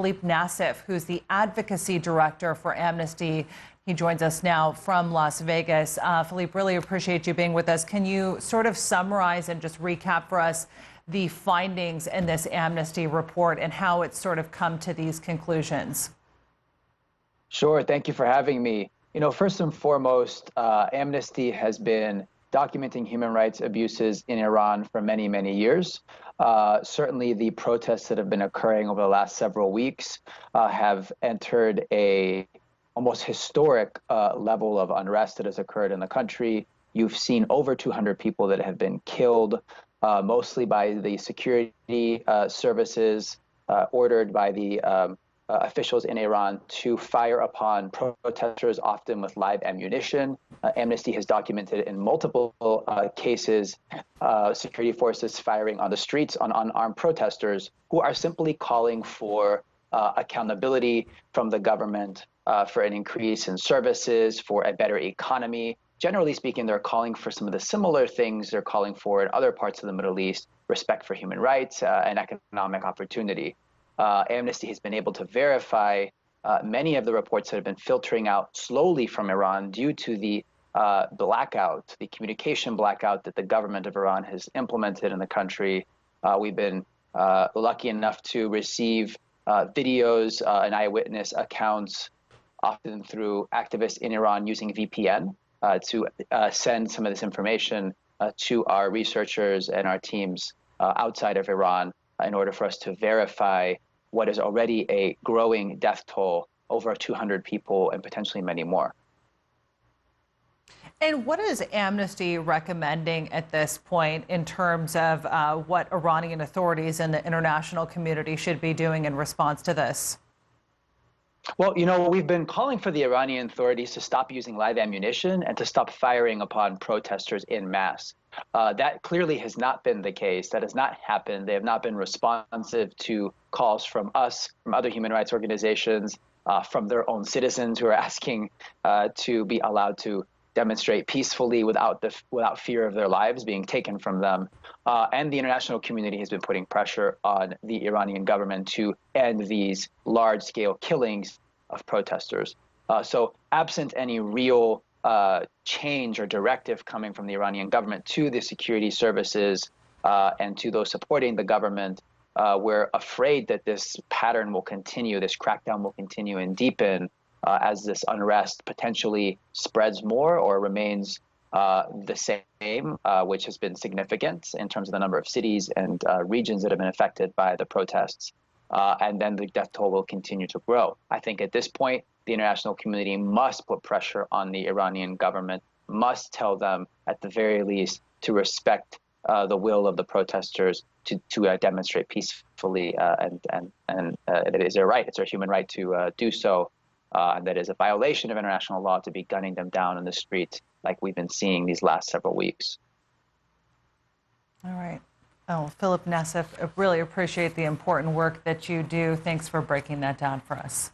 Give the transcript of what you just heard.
Philippe Nassif, who's the Advocacy Director for Amnesty. He joins us now from Las Vegas. Philippe, really appreciate you being with us. Can you sort of summarize and just recap for us the findings in this Amnesty report and how it's sort of come to these conclusions? Sure. Thank you for having me. First and foremost, Amnesty has been documenting human rights abuses in Iran for many, many years. Certainly the protests that have been occurring over the last several weeks have entered a almost historic level of unrest that has occurred in the country. You've seen over 200 people that have been killed, mostly by the security services ordered by the officials in Iran to fire upon protesters, often with live ammunition. Amnesty has documented in multiple cases security forces firing on the streets on unarmed protesters who are simply calling for accountability from the government, for an increase in services, for a better economy. Generally speaking, they're calling for some of the similar things they're calling for in other parts of the Middle East: respect for human rights and economic opportunity. Amnesty has been able to verify many of the reports that have been filtering out slowly from Iran due to the blackout, the communication blackout that the government of Iran has implemented in the country. We've been lucky enough to receive videos and eyewitness accounts, often through activists in Iran using VPN to send some of this information to our researchers and our teams outside of Iran in order for us to verify what is already a growing death toll, over 200 people and potentially many more. And what is Amnesty recommending at this point in terms of what Iranian authorities and the international community should be doing in response to this? Well, we've been calling for the Iranian authorities to stop using live ammunition and to stop firing upon protesters en masse. That clearly has not been the case. That has not happened. They have not been responsive to calls from us, from other human rights organizations, from their own citizens who are asking to be allowed to demonstrate peacefully without fear of their lives being taken from them. And the international community has been putting pressure on the Iranian government to end these large-scale killings of protesters. So absent any real change or directive coming from the Iranian government to the security services and to those supporting the government, we're afraid that this pattern will continue, this crackdown will continue and deepen as this unrest potentially spreads more or remains the same, which has been significant in terms of the number of cities and regions that have been affected by the protests. And then the death toll will continue to grow. I think at this point, the international community must put pressure on the Iranian government, must tell them at the very least to respect the will of the protesters to demonstrate peacefully, and it is their right, it's their human right to do so. And that is a violation of international law to be gunning them down in the street like we've been seeing these last several weeks. All right. Oh, Philippe Nassif, I really appreciate the important work that you do. Thanks for breaking that down for us.